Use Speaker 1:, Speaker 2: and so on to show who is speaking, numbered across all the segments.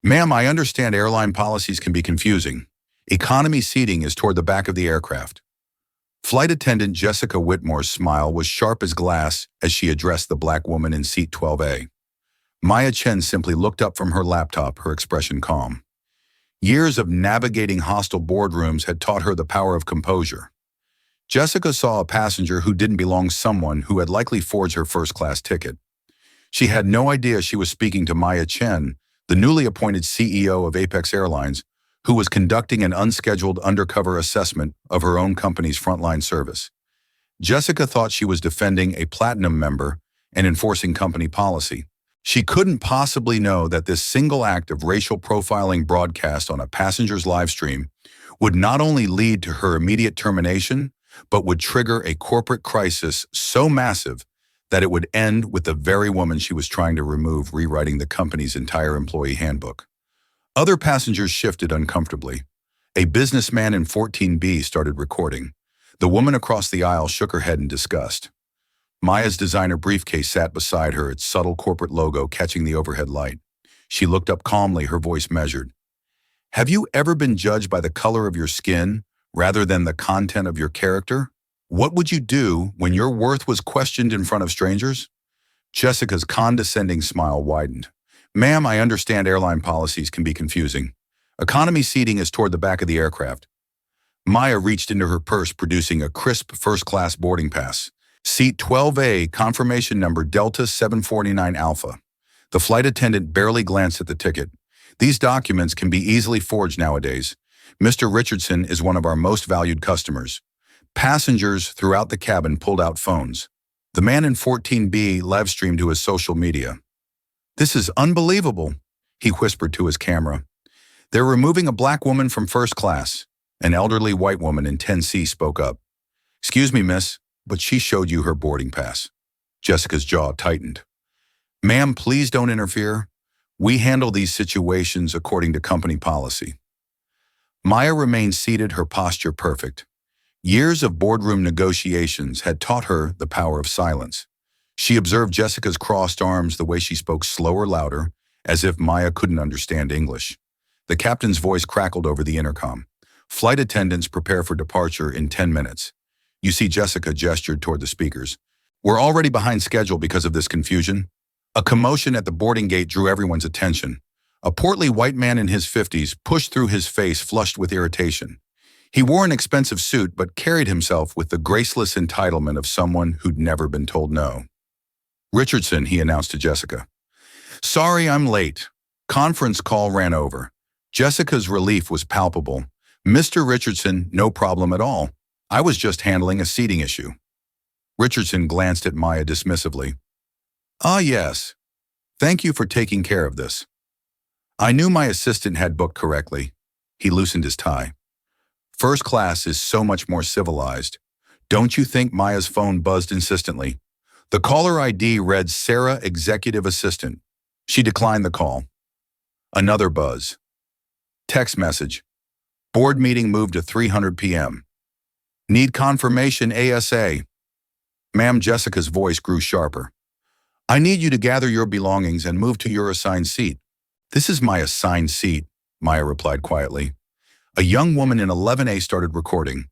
Speaker 1: Ma'am, I understand airline policies can be confusing. Economy seating is toward the back of the aircraft. Flight attendant Jessica Whitmore's smile was sharp as glass as she addressed the black woman in seat 12A. Maya Chen simply looked up from her laptop, her expression calm. Years of navigating hostile boardrooms had taught her the power of composure. Jessica saw a passenger who didn't belong to someone who had likely forged her first-class ticket. She had no idea she was speaking to Maya Chen, the newly appointed CEO of Apex Airlines, who was conducting an unscheduled undercover assessment of her own company's frontline service. Jessica thought she was defending a platinum member and enforcing company policy. She couldn't possibly know that this single act of racial profiling broadcast on a passenger's live stream would not only lead to her immediate termination, but would trigger a corporate crisis so massive that it would end with the very woman she was trying to remove rewriting the company's entire employee handbook. Other passengers shifted uncomfortably. A businessman in 14B started recording. The woman across the aisle shook her head in disgust. Maya's designer briefcase sat beside her, its subtle corporate logo catching the overhead light. She looked up calmly, her voice measured. Have you ever been judged by the color of your skin rather than the content of your character? What would you do when your worth was questioned in front of strangers? Jessica's condescending smile widened. Ma'am, I understand airline policies can be confusing. Economy seating is toward the back of the aircraft. Maya reached into her purse, producing a crisp first-class boarding pass. Seat 12A, confirmation number Delta 749 Alpha. The flight attendant barely glanced at the ticket. These documents can be easily forged nowadays. Mr. Richardson is one of our most valued customers. Passengers throughout the cabin pulled out phones. The man in 14B live-streamed to his social media. This is unbelievable, he whispered to his camera. They're removing a black woman from first class. An elderly white woman in 10C spoke up. Excuse me, miss, but she showed you her boarding pass. Jessica's jaw tightened. Ma'am, please don't interfere. We handle these situations according to company policy. Maya remained seated, her posture perfect. Years of boardroom negotiations had taught her the power of silence. She observed Jessica's crossed arms, the way she spoke slower, louder, as if Maya couldn't understand English. The captain's voice crackled over the intercom. Flight attendants prepare for departure in 10 minutes. You see, Jessica gestured toward the speakers. We're already behind schedule because of this confusion. A commotion at the boarding gate drew everyone's attention. A portly white man in his 50s pushed through, his face flushed with irritation. He wore an expensive suit but carried himself with the graceless entitlement of someone who'd never been told no. Richardson, he announced to Jessica. Sorry, I'm late. Conference call ran over. Jessica's relief was palpable. Mr. Richardson, no problem at all. I was just handling a seating issue. Richardson glanced at Maya dismissively. Ah, yes. Thank you for taking care of this. I knew my assistant had booked correctly. He loosened his tie. First class is so much more civilized. Don't you think? Maya's phone buzzed insistently. The caller ID read Sarah, executive assistant. She declined the call. Another buzz. Text message. Board meeting moved to 3:00 p.m. Need confirmation ASA. Ma'am, Jessica's voice grew sharper. I need you to gather your belongings and move to your assigned seat. This is my assigned seat, Maya replied quietly. A young woman in 11A started recording.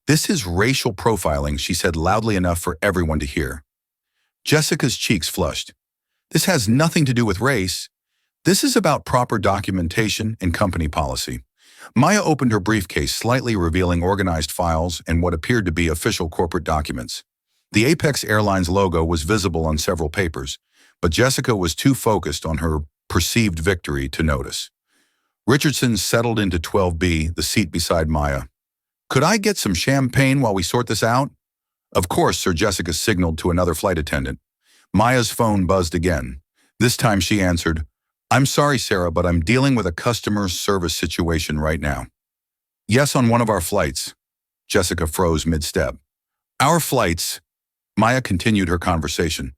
Speaker 1: This is racial profiling, she said loudly enough for everyone to hear. Jessica's cheeks flushed. This has nothing to do with race. This is about proper documentation and company policy. Maya opened her briefcase, slightly revealing organized files and what appeared to be official corporate documents. The Apex Airlines logo was visible on several papers, but Jessica was too focused on her perceived victory to notice. Richardson settled into 12B, the seat beside Maya. Could I get some champagne while we sort this out? Of course, Sir. Jessica signaled to another flight attendant. Maya's phone buzzed again. This time she answered, I'm sorry, Sarah, but I'm dealing with a customer service situation right now. Yes, on one of our flights. Jessica froze mid-step. Our flights. Maya continued her conversation.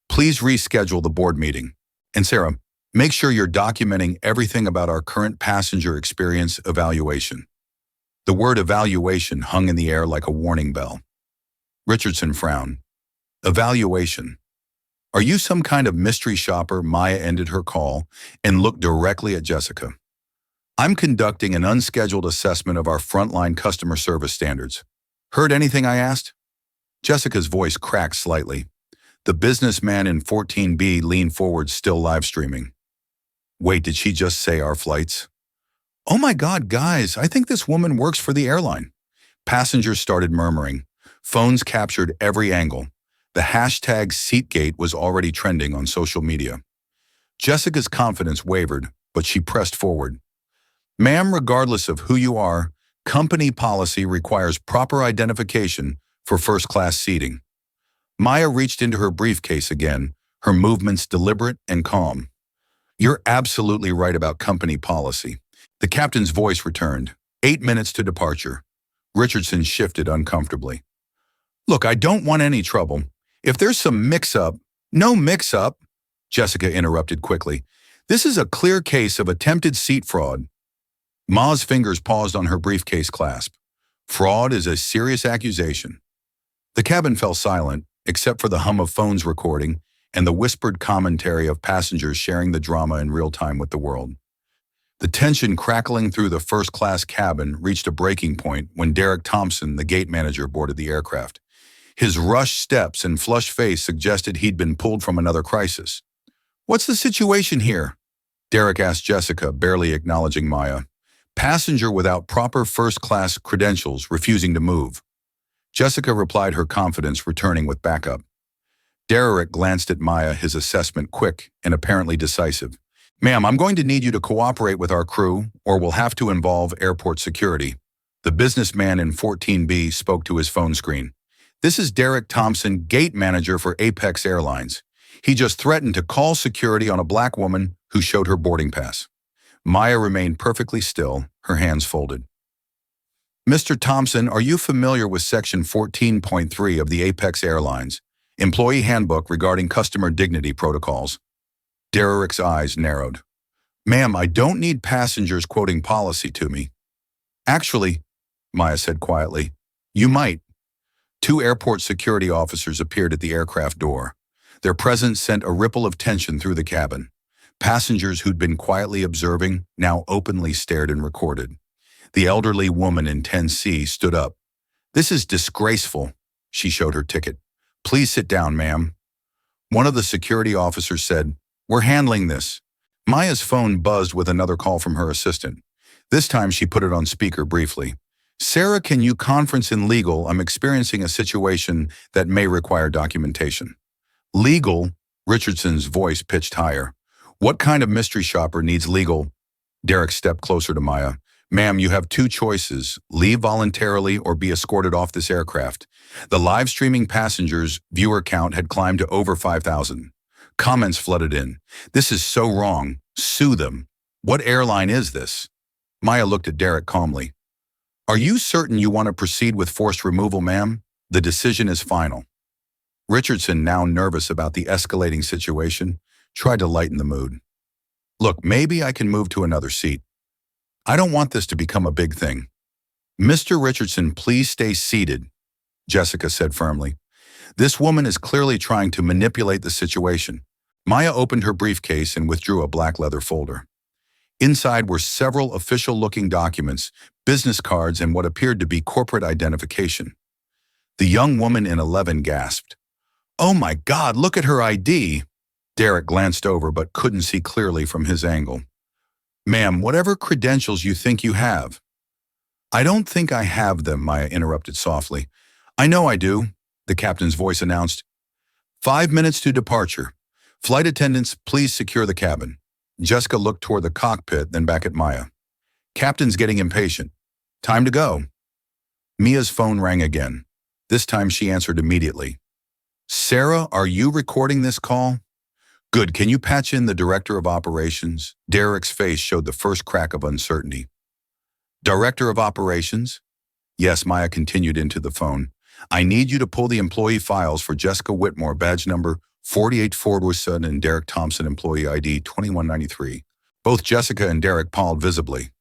Speaker 1: Please reschedule the board meeting. And Sarah, make sure you're documenting everything about our current passenger experience evaluation. The word evaluation hung in the air like a warning bell. Richardson frowned. Evaluation. Are you some kind of mystery shopper? Maya ended her call and looked directly at Jessica. I'm conducting an unscheduled assessment of our frontline customer service standards. Heard anything? I asked. Jessica's voice cracked slightly. The businessman in 14B leaned forward, still live streaming. Wait, did she just say our flights? Oh my God, guys, I think this woman works for the airline. Passengers started murmuring. Phones captured every angle. The hashtag Seatgate was already trending on social media. Jessica's confidence wavered, but she pressed forward. Ma'am, regardless of who you are, company policy requires proper identification for first-class seating. Maya reached into her briefcase again, her movements deliberate and calm. You're absolutely right about company policy. The captain's voice returned. 8 minutes to departure. Richardson shifted uncomfortably. Look, I don't want any trouble. If there's some mix-up— No mix-up, Jessica interrupted quickly. This is a clear case of attempted seat fraud. Ma's fingers paused on her briefcase clasp. Fraud is a serious accusation. The cabin fell silent, except for the hum of phones recording and the whispered commentary of passengers sharing the drama in real time with the world. The tension crackling through the first-class cabin reached a breaking point when Derek Thompson, the gate manager, boarded the aircraft. His rushed steps and flushed face suggested he'd been pulled from another crisis. What's the situation here? Derek asked Jessica, barely acknowledging Maya. Passenger without proper first-class credentials refusing to move. Jessica replied, her confidence returning with backup. Derek glanced at Maya, his assessment quick and apparently decisive. Ma'am, I'm going to need you to cooperate with our crew, or we'll have to involve airport security. The businessman in 14B spoke to his phone screen. This is Derek Thompson, gate manager for Apex Airlines. He just threatened to call security on a black woman who showed her boarding pass. Maya remained perfectly still, her hands folded. Mr. Thompson, are you familiar with Section 14.3 of the Apex Airlines Employee Handbook regarding customer dignity protocols? Derek's eyes narrowed. Ma'am, I don't need passengers quoting policy to me. Actually, Maya said quietly, you might. 2 airport security officers appeared at the aircraft door. Their presence sent a ripple of tension through the cabin. Passengers who'd been quietly observing now openly stared and recorded. The elderly woman in 10C stood up. This is disgraceful. She showed her ticket. Please sit down, ma'am. One of the security officers said, we're handling this. Maya's phone buzzed with another call from her assistant. This time she put it on speaker briefly. Sarah, can you conference in legal? I'm experiencing a situation that may require documentation. Legal? Richardson's voice pitched higher. What kind of mystery shopper needs legal? Derek stepped closer to Maya. Ma'am, you have 2 choices. Leave voluntarily or be escorted off this aircraft. The live streaming passengers' viewer count had climbed to over 5,000. Comments flooded in. This is so wrong. Sue them. What airline is this? Maya looked at Derek calmly. Are you certain you want to proceed with forced removal, ma'am? The decision is final. Richardson, now nervous about the escalating situation, tried to lighten the mood. Look, maybe I can move to another seat. I don't want this to become a big thing. Mr. Richardson, please stay seated, Jessica said firmly. This woman is clearly trying to manipulate the situation. Maya opened her briefcase and withdrew a black leather folder. Inside were several official-looking documents, business cards, and what appeared to be corporate identification. The young woman in 11 gasped. Oh my God, look at her ID! Derek glanced over but couldn't see clearly from his angle. Ma'am, whatever credentials you think you have. I don't think I have them, Maya interrupted softly. I know I do, the captain's voice announced. 5 minutes to departure. Flight attendants, please secure the cabin. Jessica looked toward the cockpit, then back at Maya. Captain's getting impatient. Time to go. Mia's phone rang again. This time she answered immediately. Sarah, are you recording this call? Good, can you patch in the Director of Operations? Derek's face showed the first crack of uncertainty. Director of Operations? Yes, Maya continued into the phone. I need you to pull the employee files for Jessica Whitmore, badge number 48 Fordwison and Derek Thompson, employee ID 2193. Both Jessica and Derek paused visibly.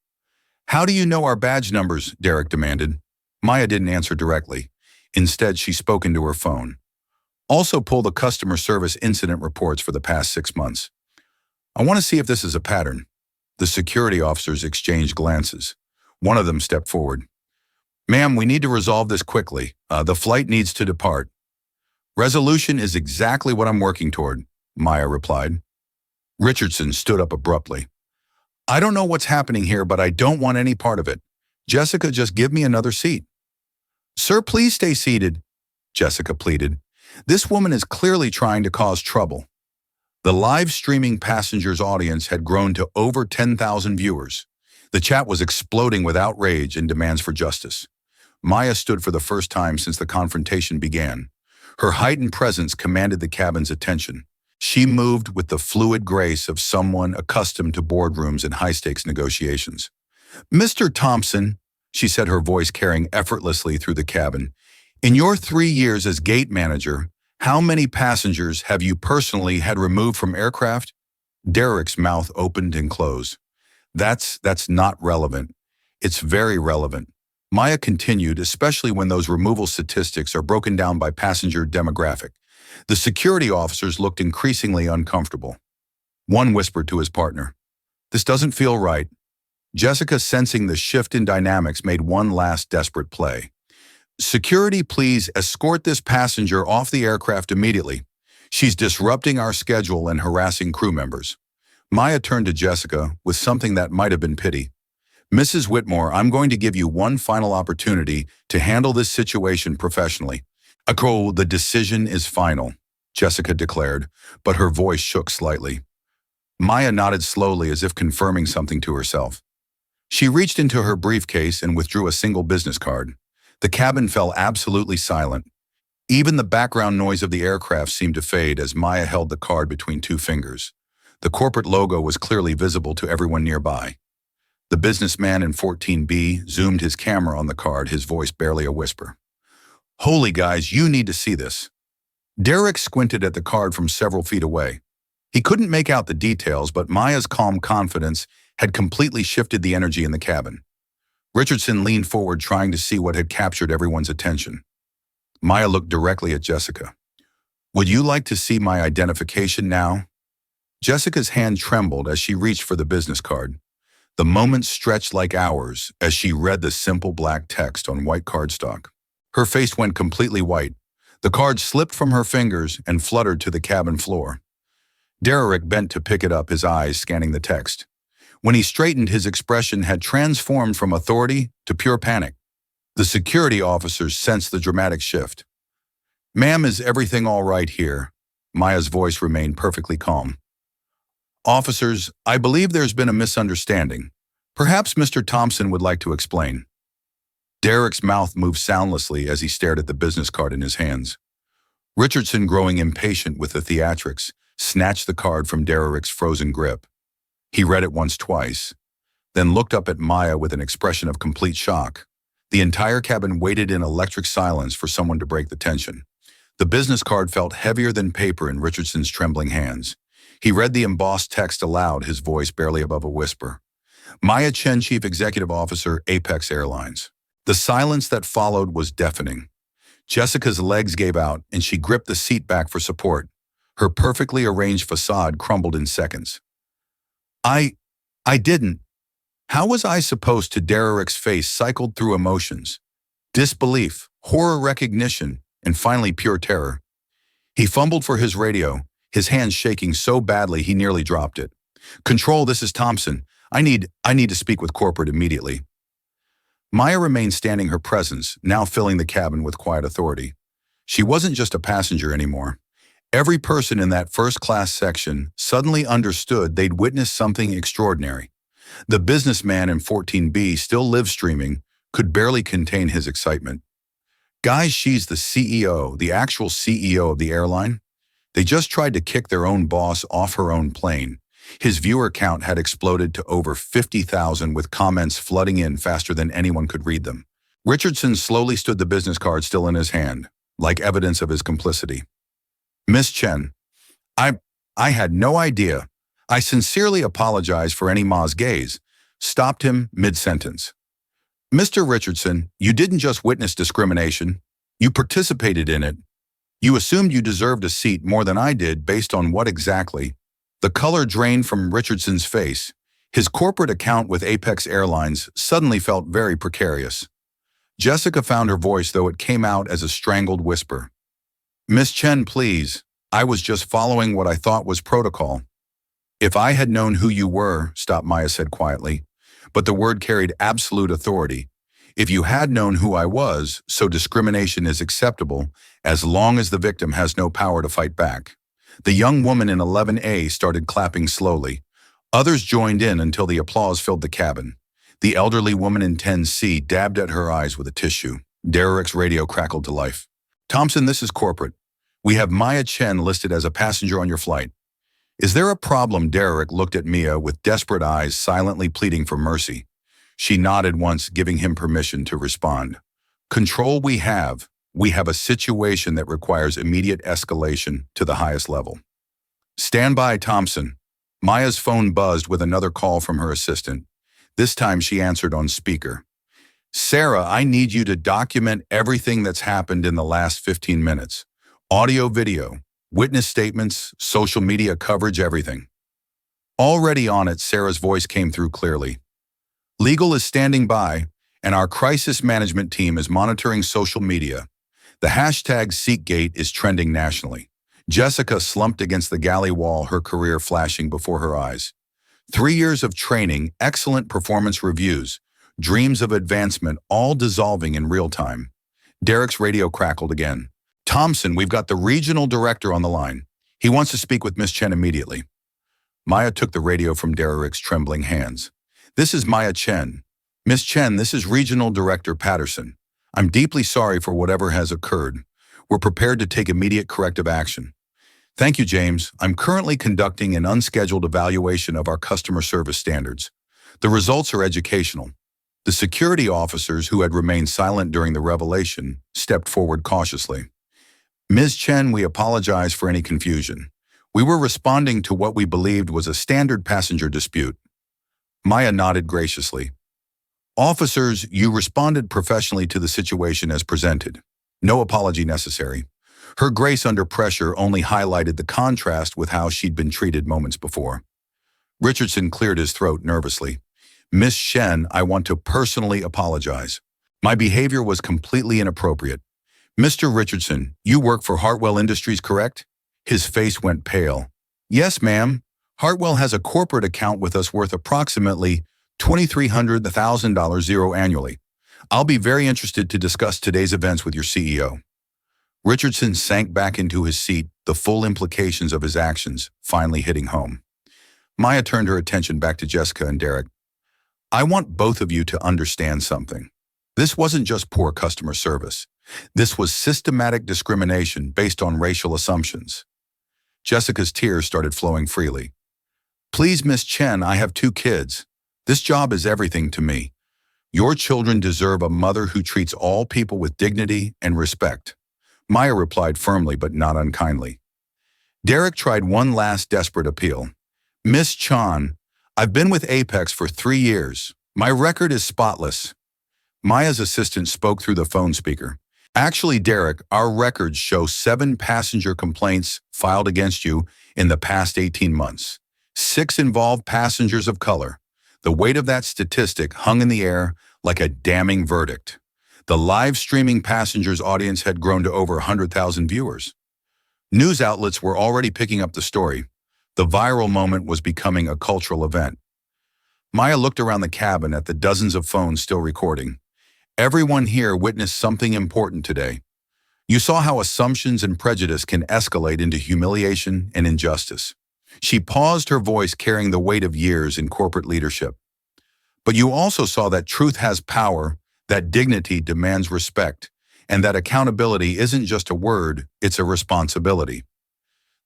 Speaker 1: How do you know our badge numbers? Derek demanded. Maya didn't answer directly. Instead, she spoke into her phone. Also pull the customer service incident reports for the past 6 months. I want to see if this is a pattern. The security officers exchanged glances. One of them stepped forward. Ma'am, we need to resolve this quickly. The flight needs to depart. Resolution is exactly what I'm working toward, Maya replied. Richardson stood up abruptly. I don't know what's happening here, but I don't want any part of it. Jessica, just give me another seat. Sir, please stay seated, Jessica pleaded. This woman is clearly trying to cause trouble. The live streaming passengers' audience had grown to over 10,000 viewers. The chat was exploding with outrage and demands for justice. Maya stood for the first time since the confrontation began. Her heightened presence commanded the cabin's attention. She moved with the fluid grace of someone accustomed to boardrooms and high-stakes negotiations. Mr. Thompson, she said, her voice carrying effortlessly through the cabin, in your 3 years as gate manager, how many passengers have you personally had removed from aircraft? Derek's mouth opened and closed. That's not relevant. It's very relevant. Maya continued, especially when those removal statistics are broken down by passenger demographic. The security officers looked increasingly uncomfortable. One whispered to his partner, "This doesn't feel right." Jessica, sensing the shift in dynamics, made one last desperate play. "Security, please escort this passenger off the aircraft immediately. She's disrupting our schedule and harassing crew members." Maya turned to Jessica with something that might have been pity. "Mrs. Whitmore, I'm going to give you one final opportunity to handle this situation professionally." The decision is final," Jessica declared, but her voice shook slightly. Maya nodded slowly as if confirming something to herself. She reached into her briefcase and withdrew a single business card. The cabin fell absolutely silent. Even the background noise of the aircraft seemed to fade as Maya held the card between two fingers. The corporate logo was clearly visible to everyone nearby. The businessman in 14B zoomed his camera on the card, his voice barely a whisper. "Holy guys, you need to see this." Derek squinted at the card from several feet away. He couldn't make out the details, but Maya's calm confidence had completely shifted the energy in the cabin. Richardson leaned forward, trying to see what had captured everyone's attention. Maya looked directly at Jessica. "Would you like to see my identification now?" Jessica's hand trembled as she reached for the business card. The moment stretched like hours as she read the simple black text on white cardstock. Her face went completely white. The card slipped from her fingers and fluttered to the cabin floor. Derek bent to pick it up, his eyes scanning the text. When he straightened, his expression had transformed from authority to pure panic. The security officers sensed the dramatic shift. "Ma'am, is everything all right here?" Maya's voice remained perfectly calm. "Officers, I believe there's been a misunderstanding. Perhaps Mr. Thompson would like to explain." Derek's mouth moved soundlessly as he stared at the business card in his hands. Richardson, growing impatient with the theatrics, snatched the card from Derek's frozen grip. He read it once, twice, then looked up at Maya with an expression of complete shock. The entire cabin waited in electric silence for someone to break the tension. The business card felt heavier than paper in Richardson's trembling hands. He read the embossed text aloud, his voice barely above a whisper. Maya Chen, Chief Executive Officer, Apex Airlines. The silence that followed was deafening. Jessica's legs gave out, and she gripped the seat back for support. Her perfectly arranged facade crumbled in seconds. I didn't. How was I supposed to? Derek's face cycled through emotions. Disbelief, horror, recognition, and finally pure terror. He fumbled for his radio, his hands shaking so badly he nearly dropped it. "Control, this is Thompson. I need to speak with corporate immediately." Maya remained standing, her presence now filling the cabin with quiet authority. She wasn't just a passenger anymore. Every person in that first-class section suddenly understood they'd witnessed something extraordinary. The businessman in 14B, still live streaming, could barely contain his excitement. "Guys, she's the CEO, the actual CEO of the airline. They just tried to kick their own boss off her own plane." His viewer count had exploded to over 50,000, with comments flooding in faster than anyone could read them. Richardson slowly stood, the business card still in his hand, like evidence of his complicity. "Miss Chen, I had no idea. I sincerely apologize for any ma's gaze," stopped him mid-sentence. "Mr. Richardson, you didn't just witness discrimination. You participated in it. You assumed you deserved a seat more than I did based on what exactly? The color drained from Richardson's face. His corporate account with Apex Airlines suddenly felt very precarious. Jessica found her voice, though it came out as a strangled whisper. Miss Chen, please. I was just following what I thought was protocol. If I had known who you were, Maya said quietly, but the word carried absolute authority. If you had known who I was, so discrimination is acceptable as long as the victim has no power to fight back. The young woman in 11A started clapping slowly. Others joined in until the applause filled the cabin. The elderly woman in 10C dabbed at her eyes with a tissue. Derek's radio crackled to life. Thompson, this is corporate. We have Maya Chen listed as a passenger on your flight. Is there a problem? Derek looked at Mia with desperate eyes, silently pleading for mercy. She nodded once, giving him permission to respond. Control, we have a situation that requires immediate escalation to the highest level. Stand by, Thompson. Maya's phone buzzed with another call from her assistant. This time she answered on speaker. Sarah, I need you to document everything that's happened in the last 15 minutes. Audio, video, witness statements, social media coverage, everything. Already on it, Sarah's voice came through clearly. Legal is standing by, and our crisis management team is monitoring social media. The hashtag SeekGate is trending nationally. Jessica slumped against the galley wall, her career flashing before her eyes. 3 years of training, excellent performance reviews, dreams of advancement, all dissolving in real time. Derek's radio crackled again. Thompson, we've got the regional director on the line. He wants to speak with Miss Chen immediately. Maya took the radio from Derek's trembling hands. This is Maya Chen. Miss Chen, this is Regional Director Patterson. I'm deeply sorry for whatever has occurred. We're prepared to take immediate corrective action. Thank you, James. I'm currently conducting an unscheduled evaluation of our customer service standards. The results are educational. The security officers who had remained silent during the revelation stepped forward cautiously. Ms. Chen, we apologize for any confusion. We were responding to what we believed was a standard passenger dispute. Maya nodded graciously. Officers, you responded professionally to the situation as presented. No apology necessary. Her grace under pressure only highlighted the contrast with how she'd been treated moments before. Richardson cleared his throat nervously. Miss Shen, I want to personally apologize. My behavior was completely inappropriate. Mr. Richardson, you work for Hartwell Industries, correct? His face went pale. Yes, ma'am. Hartwell has a corporate account with us worth approximately $2,300,000 annually. I'll be very interested to discuss today's events with your CEO. Richardson sank back into his seat, the full implications of his actions finally hitting home. Maya turned her attention back to Jessica and Derek. I want both of you to understand something. This wasn't just poor customer service. This was systematic discrimination based on racial assumptions. Jessica's tears started flowing freely. Please, Miss Chen, I have 2 kids. This job is everything to me. Your children deserve a mother who treats all people with dignity and respect. Maya replied firmly but not unkindly. Derek tried one last desperate appeal. Miss Chan, I've been with Apex for 3 years. My record is spotless. Maya's assistant spoke through the phone speaker. Actually, Derek, our records show 7 passenger complaints filed against you in the past 18 months. 6 involved passengers of color. The weight of that statistic hung in the air like a damning verdict. The live streaming passengers audience had grown to over 100,000 viewers. News outlets were already picking up the story. The viral moment was becoming a cultural event. Maya looked around the cabin at the dozens of phones still recording. Everyone here witnessed something important today. You saw how assumptions and prejudice can escalate into humiliation and injustice. She paused, her voice carrying the weight of years in corporate leadership. But you also saw that truth has power, that dignity demands respect, and that accountability isn't just a word, it's a responsibility.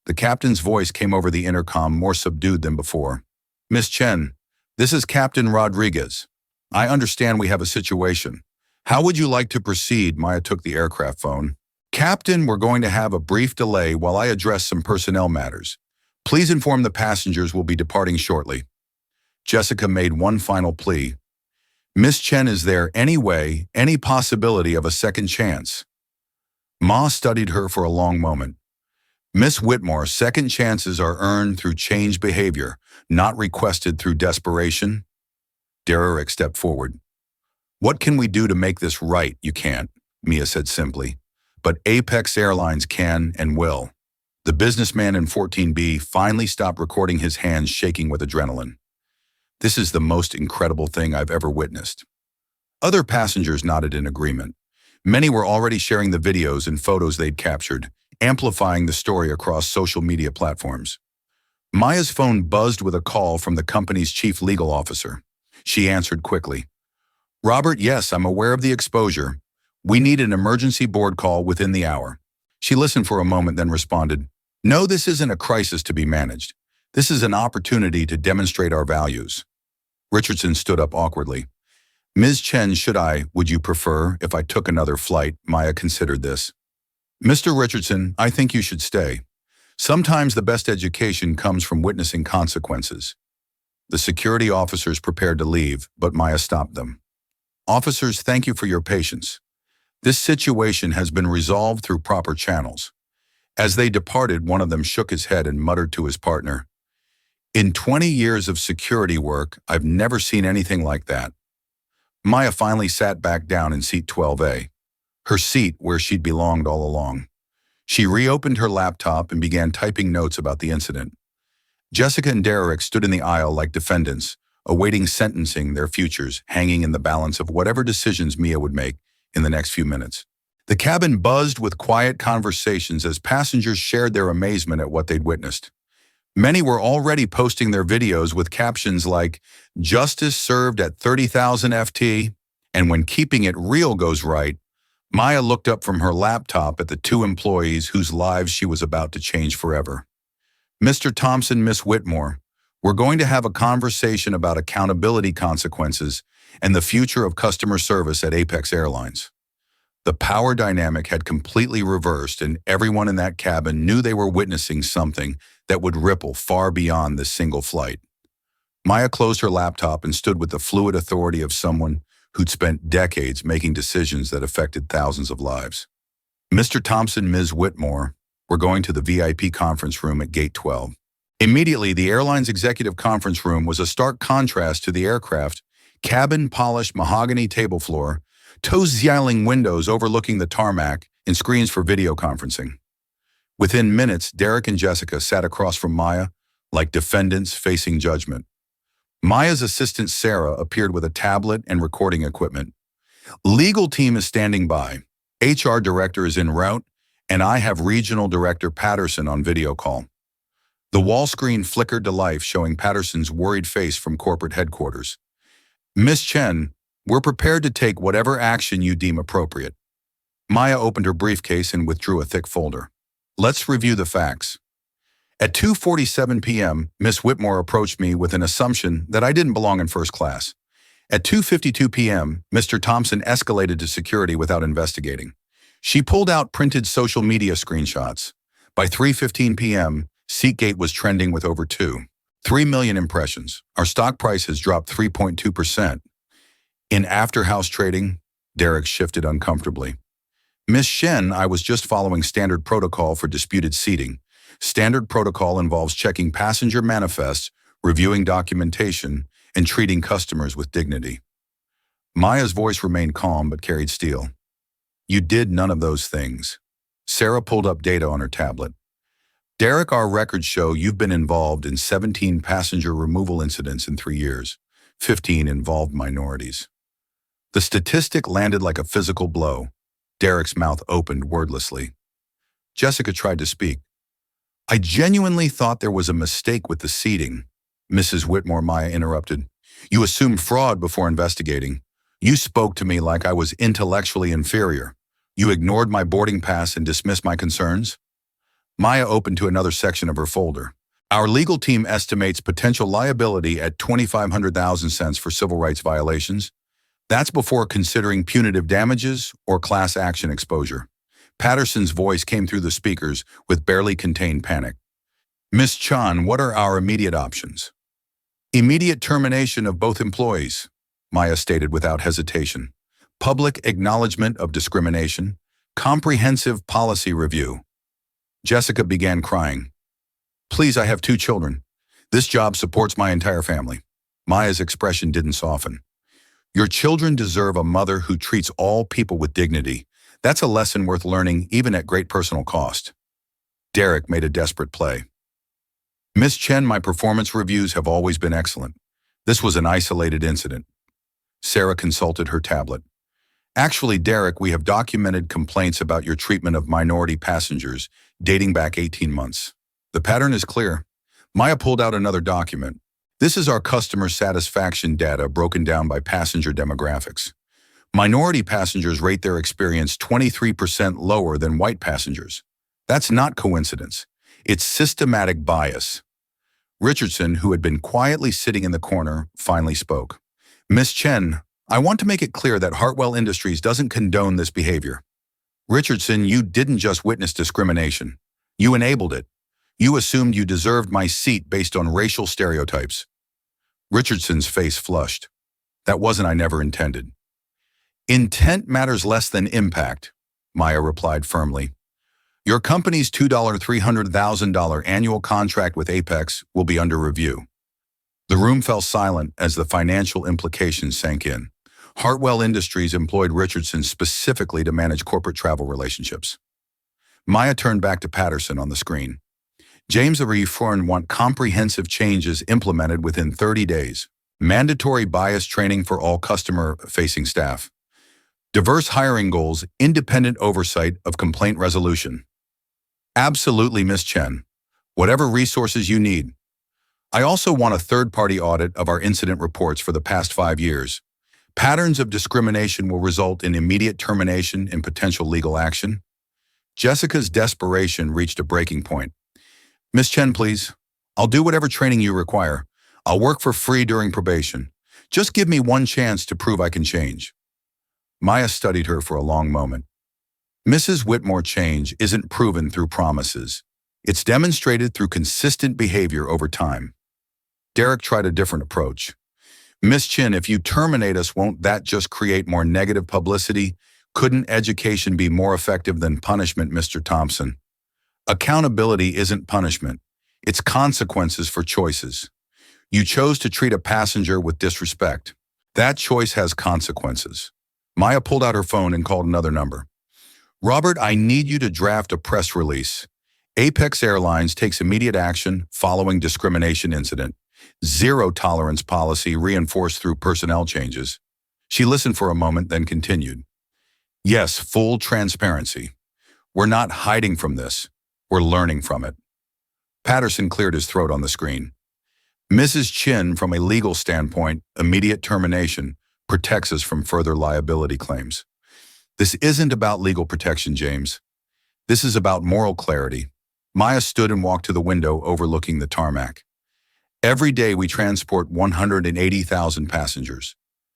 Speaker 1: The captain's voice came over the intercom, more subdued than before. Miss Chen, this is Captain Rodriguez. I understand we have a situation. How would you like to proceed? Maya took the aircraft phone. Captain, we're going to have a brief delay while I address some personnel matters. Please inform the passengers we'll be departing shortly. Jessica made one final plea. Miss Chen, is there any way, any possibility of a second chance? Ma studied her for a long moment. Miss Whitmore, second chances are earned through changed behavior, not requested through desperation. Derrick stepped forward. What can we do to make this right? You can't, Mia said simply. But Apex Airlines can and will. The businessman in 14B finally stopped recording, his hands shaking with adrenaline. This is the most incredible thing I've ever witnessed. Other passengers nodded in agreement. Many were already sharing the videos and photos they'd captured, amplifying the story across social media platforms. Maya's phone buzzed with a call from the company's chief legal officer. She answered quickly. Robert, yes, I'm aware of the exposure. We need an emergency board call within the hour. She listened for a moment, then responded, No, this isn't a crisis to be managed. This is an opportunity to demonstrate our values. Richardson stood up awkwardly. Ms. Chen, would you prefer if I took another flight? Maya considered this. Mr. Richardson, I think you should stay. Sometimes the best education comes from witnessing consequences. The security officers prepared to leave, but Maya stopped them. Officers, thank you for your patience. This situation has been resolved through proper channels. As they departed, one of them shook his head and muttered to his partner, In 20 years of security work, I've never seen anything like that. Maya finally sat back down in seat 12A, her seat where she'd belonged all along. She reopened her laptop and began typing notes about the incident. Jessica and Derrick stood in the aisle like defendants, awaiting sentencing, their futures hanging in the balance of whatever decisions Mia would make in the next few minutes. The cabin buzzed with quiet conversations as passengers shared their amazement at what they'd witnessed. Many were already posting their videos with captions like, Justice served at 30,000 FT, and when keeping it real goes right, Maya looked up from her laptop at the two employees whose lives she was about to change forever. Mr. Thompson, Miss Whitmore, we're going to have a conversation about accountability consequences and the future of customer service at Apex Airlines. The power dynamic had completely reversed, and everyone in that cabin knew they were witnessing something that would ripple far beyond this single flight. Maya closed her laptop and stood with the fluid authority of someone who'd spent decades making decisions that affected thousands of lives. Mr. Thompson, Ms. Whitmore, we're going to the VIP conference room at Gate 12. Immediately, the airline's executive conference room was a stark contrast to the aircraft, cabin-polished mahogany table floor, toe-zyling windows overlooking the tarmac, and screens for video conferencing. Within minutes, Derrick and Jessica sat across from Maya like defendants facing judgment. Maya's assistant Sarah appeared with a tablet and recording equipment. Legal team is standing by. HR director is en route, and I have regional director Patterson on video call. The wall screen flickered to life, showing Patterson's worried face from corporate headquarters. Miss Chen, we're prepared to take whatever action you deem appropriate. Maya opened her briefcase and withdrew a thick folder. Let's review the facts. At 2:47 p.m., Miss Whitmore approached me with an assumption that I didn't belong in first class. At 2:52 p.m., Mr. Thompson escalated to security without investigating. She pulled out printed social media screenshots. By 3:15 p.m., Seatgate was trending with over 3 million impressions. Our stock price has dropped 3.2%. In after-house trading, Derrick shifted uncomfortably. Miss Shen, I was just following standard protocol for disputed seating. Standard protocol involves checking passenger manifests, reviewing documentation, and treating customers with dignity. Maya's voice remained calm but carried steel. You did none of those things. Sarah pulled up data on her tablet. Derrick, our records show you've been involved in 17 passenger removal incidents in 3 years. 15 involved minorities. The statistic landed like a physical blow. Derrick's mouth opened wordlessly. Jessica tried to speak. I genuinely thought there was a mistake with the seating. Mrs. Whitmore, Maya interrupted. You assumed fraud before investigating. You spoke to me like I was intellectually inferior. You ignored my boarding pass and dismissed my concerns. Maya opened to another section of her folder. Our legal team estimates potential liability at $2,500,000 for civil rights violations. That's before considering punitive damages or class action exposure. Patterson's voice came through the speakers with barely contained panic. Miss Chan, what are our immediate options? Immediate termination of both employees, Maya stated without hesitation. Public acknowledgement of discrimination, Comprehensive policy review. Jessica began crying. Please, I have 2 children. This job supports my entire family. Maya's expression didn't soften. Your children deserve a mother who treats all people with dignity. That's a lesson worth learning, even at great personal cost. Derek made a desperate play. Miss Chen, my performance reviews have always been excellent. This was an isolated incident. Sarah consulted her tablet. Actually, Derek, we have documented complaints about your treatment of minority passengers dating back 18 months. The pattern is clear. Maya pulled out another document. This is our customer satisfaction data broken down by passenger demographics. Minority passengers rate their experience 23% lower than white passengers. That's not coincidence. It's systematic bias. Richardson, who had been quietly sitting in the corner, finally spoke. Miss Chen, I want to make it clear that Hartwell Industries doesn't condone this behavior. Richardson, you didn't just witness discrimination. You enabled it. You assumed you deserved my seat based on racial stereotypes. Richardson's face flushed. That wasn't I never intended. Intent matters less than impact, Maya replied firmly. Your company's $300,000 annual contract with Apex will be under review. The room fell silent as the financial implications sank in. Hartwell Industries employed Richardson specifically to manage corporate travel relationships. Maya turned back to Patterson on the screen. James and Reform want comprehensive changes implemented within 30 days. Mandatory bias training for all customer-facing staff. Diverse hiring goals, independent oversight of complaint resolution. Absolutely, Miss Chen. Whatever resources you need. I also want a third-party audit of our incident reports for the past 5 years. Patterns of discrimination will result in immediate termination and potential legal action. Jessica's desperation reached a breaking point. Miss Chen, please. I'll do whatever training you require. I'll work for free during probation. Just give me one chance to prove I can change. Maya studied her for a long moment. Mrs. Whitmore change isn't proven through promises. It's demonstrated through consistent behavior over time. Derek tried a different approach. Miss Chen, if you terminate us, won't that just create more negative publicity? Couldn't education be more effective than punishment, Mr. Thompson? Accountability isn't punishment. It's consequences for choices. You chose to treat a passenger with disrespect. That choice has consequences. Maya pulled out her phone and called another number. Robert, I need you to draft a press release. Apex Airlines takes immediate action following discrimination incident. Zero tolerance policy reinforced through personnel changes. She listened for a moment, then continued. Yes, full transparency. We're not hiding from this. We're learning from it. Patterson cleared his throat on the screen. Mrs. Chin, from a legal standpoint, immediate termination protects us from further liability claims. This isn't about legal protection, James. This is about moral clarity. Maya stood and walked to the window overlooking the tarmac. Every day we transport 180,000 passengers.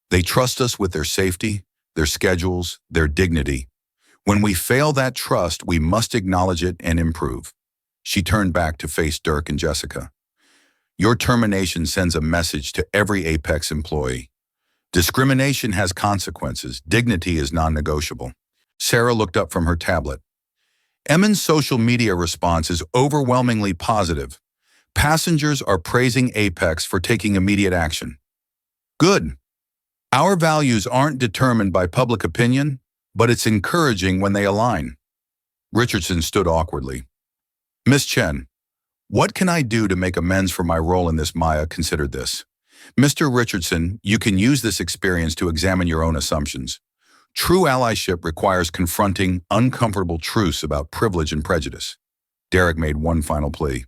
Speaker 1: They trust us with their safety, their schedules, their dignity. When we fail that trust, we must acknowledge it and improve. She turned back to face Dirk and Jessica. Your termination sends a message to every Apex employee. Discrimination has consequences. Dignity is non-negotiable. Sarah looked up from her tablet. Emmen's social media response is overwhelmingly positive. Passengers are praising Apex for taking immediate action. Good. Our values aren't determined by public opinion, but it's encouraging when they align. Richardson stood awkwardly. Miss Chen, what can I do to make amends for my role in this? Maya considered this. Mr. Richardson, you can use this experience to examine your own assumptions. True allyship requires confronting uncomfortable truths about privilege and prejudice. Derek made one final plea.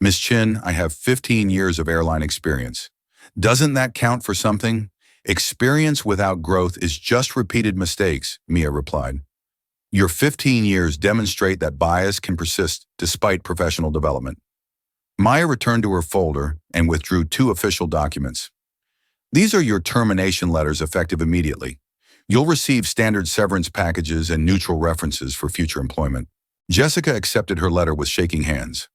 Speaker 1: Miss Chin, I have 15 years of airline experience. Doesn't that count for something? Experience without growth is just repeated mistakes, Mia replied. Your 15 years demonstrate that bias can persist despite professional development. Maya returned to her folder and withdrew 2 official documents. These are your termination letters effective immediately. You'll receive standard severance packages and neutral references for future employment. Jessica accepted her letter with shaking hands.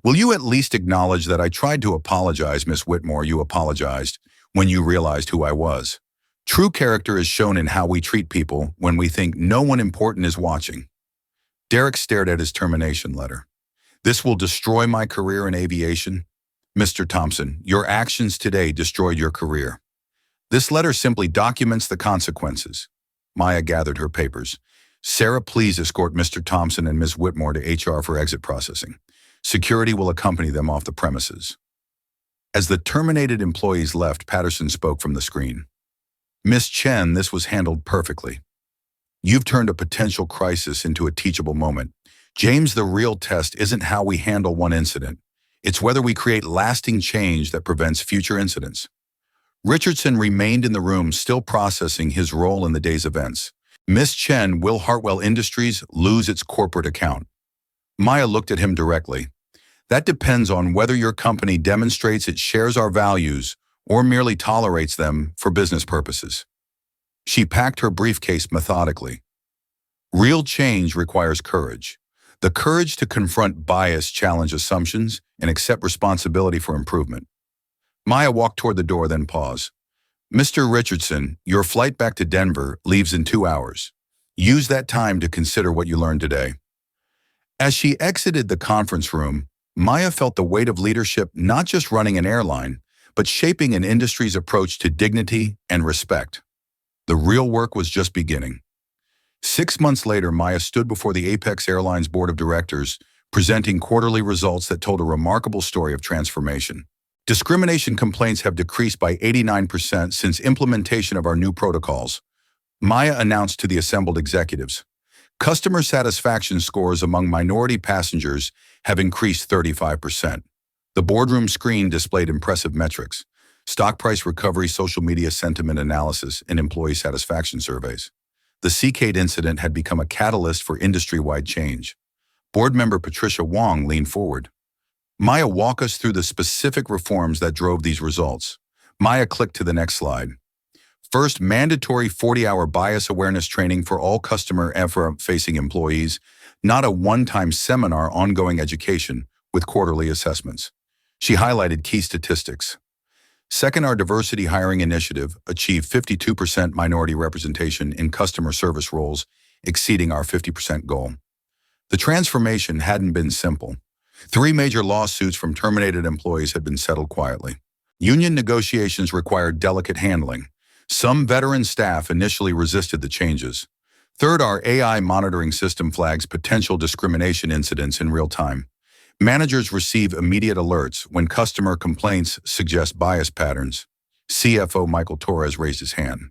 Speaker 1: Will you at least acknowledge that I tried to apologize, Miss Whitmore? You apologized when you realized who I was. True character is shown in how we treat people when we think no one important is watching. Derek stared at his termination letter. This will destroy my career in aviation. Mr. Thompson, your actions today destroyed your career. This letter simply documents the consequences. Maya gathered her papers. Sarah, please escort Mr. Thompson and Ms. Whitmore to HR for exit processing. Security will accompany them off the premises. As the terminated employees left, Patterson spoke from the screen. Miss Chen, this was handled perfectly. You've turned a potential crisis into a teachable moment. James, the real test isn't how we handle one incident. It's whether we create lasting change that prevents future incidents. Richardson remained in the room, still processing his role in the day's events. Miss Chen, will Hartwell Industries lose its corporate account? Maya looked at him directly. That depends on whether your company demonstrates it shares our values or merely tolerates them for business purposes. She packed her briefcase methodically. Real change requires courage. The courage to confront bias, challenge assumptions, and accept responsibility for improvement. Maya walked toward the door, then paused. Mr. Richardson, your flight back to Denver leaves in 2 hours. Use that time to consider what you learned today. As she exited the conference room, Maya felt the weight of leadership, not just running an airline, but shaping an industry's approach to dignity and respect. The real work was just beginning. 6 months later, Maya stood before the Apex Airlines Board of Directors, presenting quarterly results that told a remarkable story of transformation. Discrimination complaints have decreased by 89% since implementation of our new protocols. Maya announced to the assembled executives. Customer satisfaction scores among minority passengers have increased 35%. The boardroom screen displayed impressive metrics: stock price recovery, social media sentiment analysis, and employee satisfaction surveys. The CCADE incident had become a catalyst for industry-wide change. Board member Patricia Wong leaned forward. Maya, walk us through the specific reforms that drove these results. Maya clicked to the next slide. First, mandatory 40-hour bias awareness training for all customer-facing employees, not a one-time seminar, ongoing education with quarterly assessments. She highlighted key statistics. Second, our diversity hiring initiative achieved 52% minority representation in customer service roles, exceeding our 50% goal. The transformation hadn't been simple. 3 major lawsuits from terminated employees had been settled quietly. Union negotiations required delicate handling. Some veteran staff initially resisted the changes. Third, our AI monitoring system flags potential discrimination incidents in real time. Managers receive immediate alerts when customer complaints suggest bias patterns. CFO Michael Torres raised his hand.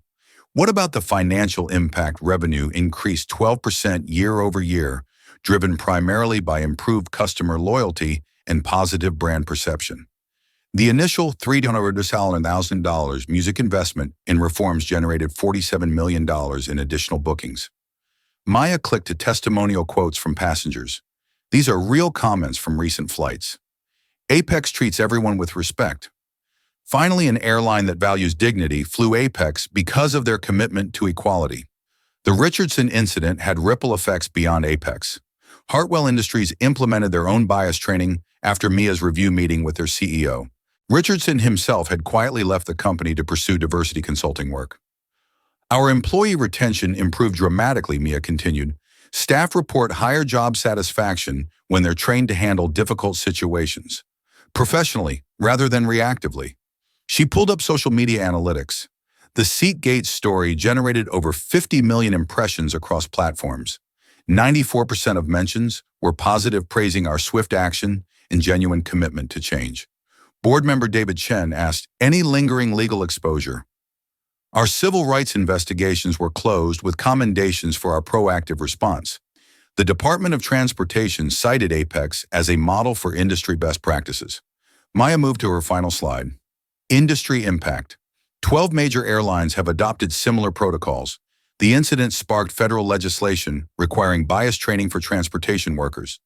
Speaker 1: What about the financial impact? Revenue increased 12% year over year, driven primarily by improved customer loyalty and positive brand perception. The initial $300,000 music investment in reforms generated $47 million in additional bookings. Maya clicked to testimonial quotes from passengers. These are real comments from recent flights. Apex treats everyone with respect. Finally, an airline that values dignity flew Apex because of their commitment to equality. The Richardson incident had ripple effects beyond Apex. Hartwell Industries implemented their own bias training after Mia's review meeting with their CEO. Richardson himself had quietly left the company to pursue diversity consulting work. Our employee retention improved dramatically, Mia continued. Staff report higher job satisfaction when they're trained to handle difficult situations, professionally rather than reactively. She pulled up social media analytics. The Seatgate story generated over 50 million impressions across platforms. 94% of mentions were positive, praising our swift action and genuine commitment to change. Board member David Chen asked, any lingering legal exposure? Our civil rights investigations were closed with commendations for our proactive response. The Department of Transportation cited Apex as a model for industry best practices. Maya moved to her final slide. Industry impact. 12 major airlines have adopted similar protocols. The incident sparked federal legislation requiring bias training for transportation workers.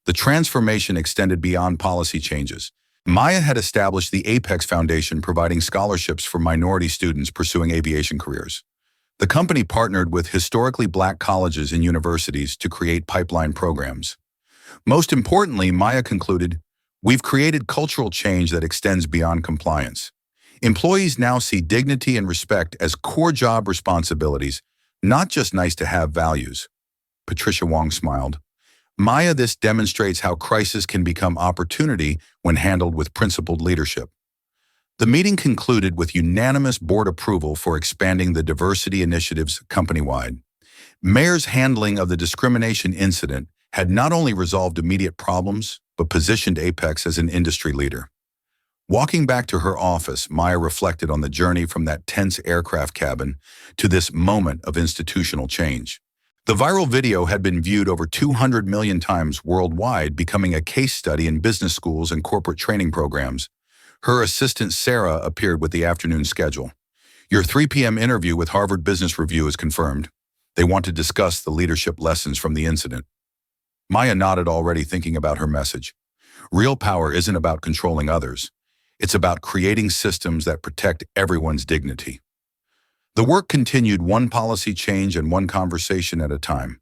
Speaker 1: The transformation extended beyond policy changes. Maya had established the Apex Foundation, providing scholarships for minority students pursuing aviation careers. The company partnered with historically Black colleges and universities to create pipeline programs. Most importantly, Maya concluded, we've created cultural change that extends beyond compliance. Employees now see dignity and respect as core job responsibilities, not just nice-to-have values. Patricia Wong smiled. Maya, this demonstrates how crisis can become opportunity when handled with principled leadership. The meeting concluded with unanimous board approval for expanding the diversity initiatives company-wide. Mayor's handling of the discrimination incident had not only resolved immediate problems, but positioned Apex as an industry leader. Walking back to her office, Maya reflected on the journey from that tense aircraft cabin to this moment of institutional change. The viral video had been viewed over 200 million times worldwide, becoming a case study in business schools and corporate training programs. Her assistant Sarah appeared with the afternoon schedule. Your 3 p.m. interview with Harvard Business Review is confirmed. They want to discuss the leadership lessons from the incident. Maya nodded, already thinking about her message. Real power isn't about controlling others. It's about creating systems that protect everyone's dignity. The work continued, one policy change and one conversation at a time.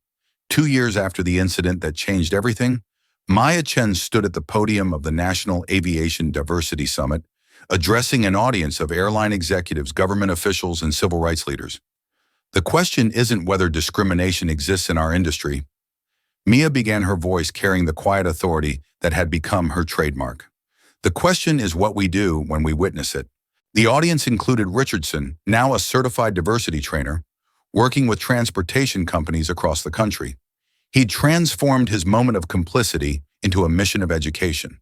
Speaker 1: 2 years after the incident that changed everything, Maya Chen stood at the podium of the National Aviation Diversity Summit, addressing an audience of airline executives, government officials, and civil rights leaders. The question isn't whether discrimination exists in our industry. Mia began, her voice carrying the quiet authority that had become her trademark. The question is what we do when we witness it. The audience included Richardson, now a certified diversity trainer, working with transportation companies across the country. He'd transformed his moment of complicity into a mission of education.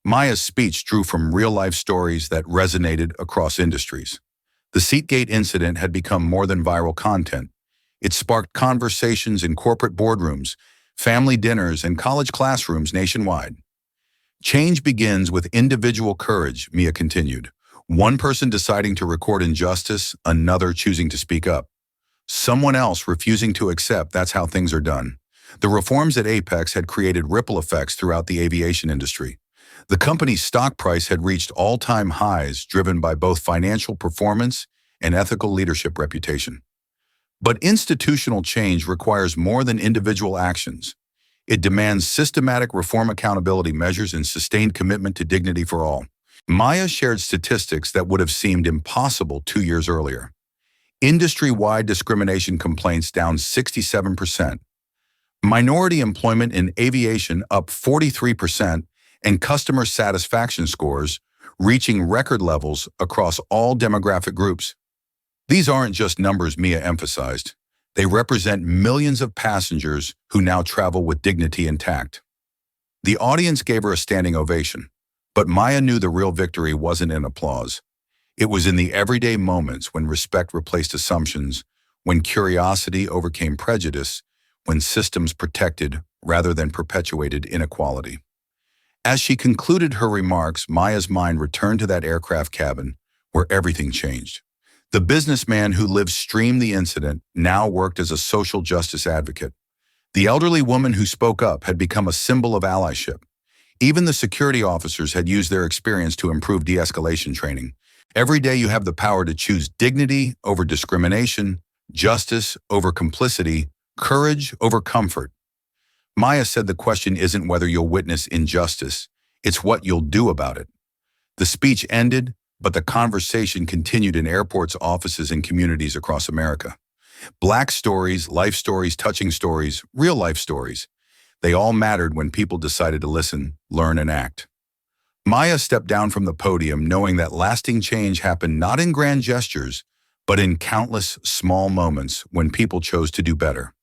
Speaker 1: Maya's speech drew from real-life stories that resonated across industries. The Seatgate incident had become more than viral content. It sparked conversations in corporate boardrooms, family dinners, and college classrooms nationwide. Change begins with individual courage, Mia continued. One person deciding to record injustice, another choosing to speak up. Someone else refusing to accept that's how things are done. The reforms at Apex had created ripple effects throughout the aviation industry. The company's stock price had reached all-time highs, driven by both financial performance and ethical leadership reputation. But institutional change requires more than individual actions. It demands systematic reform, accountability measures, and sustained commitment to dignity for all. Maya shared statistics that would have seemed impossible 2 years earlier. Industry-wide discrimination complaints down 67%. Minority employment in aviation up 43%, and customer satisfaction scores reaching record levels across all demographic groups. These aren't just numbers, Mia emphasized. They represent millions of passengers who now travel with dignity intact. The audience gave her a standing ovation, but Maya knew the real victory wasn't in applause. It was in the everyday moments when respect replaced assumptions, when curiosity overcame prejudice, when systems protected rather than perpetuated inequality. As she concluded her remarks, Maya's mind returned to that aircraft cabin where everything changed. The businessman who lived streamed the incident now worked as a social justice advocate. The elderly woman who spoke up had become a symbol of allyship. Even the security officers had used their experience to improve de-escalation training. Every day you have the power to choose dignity over discrimination, justice over complicity, courage over comfort. Maya said the question isn't whether you'll witness injustice, it's what you'll do about it. The speech ended, but the conversation continued in airports, offices, and communities across America. Black stories, life stories, touching stories, real-life stories. They all mattered when people decided to listen, learn, and act. Maya stepped down from the podium knowing that lasting change happened not in grand gestures, but in countless small moments when people chose to do better.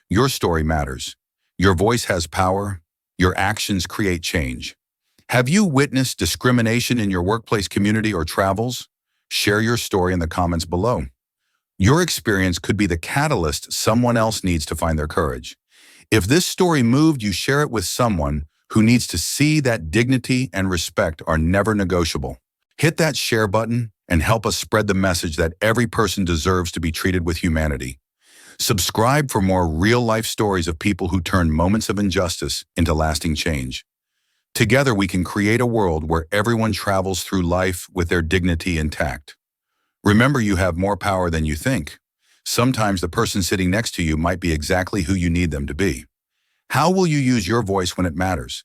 Speaker 1: Your story matters. Your voice has power. Your actions create change. Have you witnessed discrimination in your workplace, community, or travels? Share your story in the comments below. Your experience could be the catalyst someone else needs to find their courage. If this story moved you, share it with someone who needs to see that dignity and respect are never negotiable. Hit that share button and help us spread the message that every person deserves to be treated with humanity. Subscribe for more real-life stories of people who turn moments of injustice into lasting change. Together we can create a world where everyone travels through life with their dignity intact. Remember, you have more power than you think. Sometimes the person sitting next to you might be exactly who you need them to be. How will you use your voice when it matters?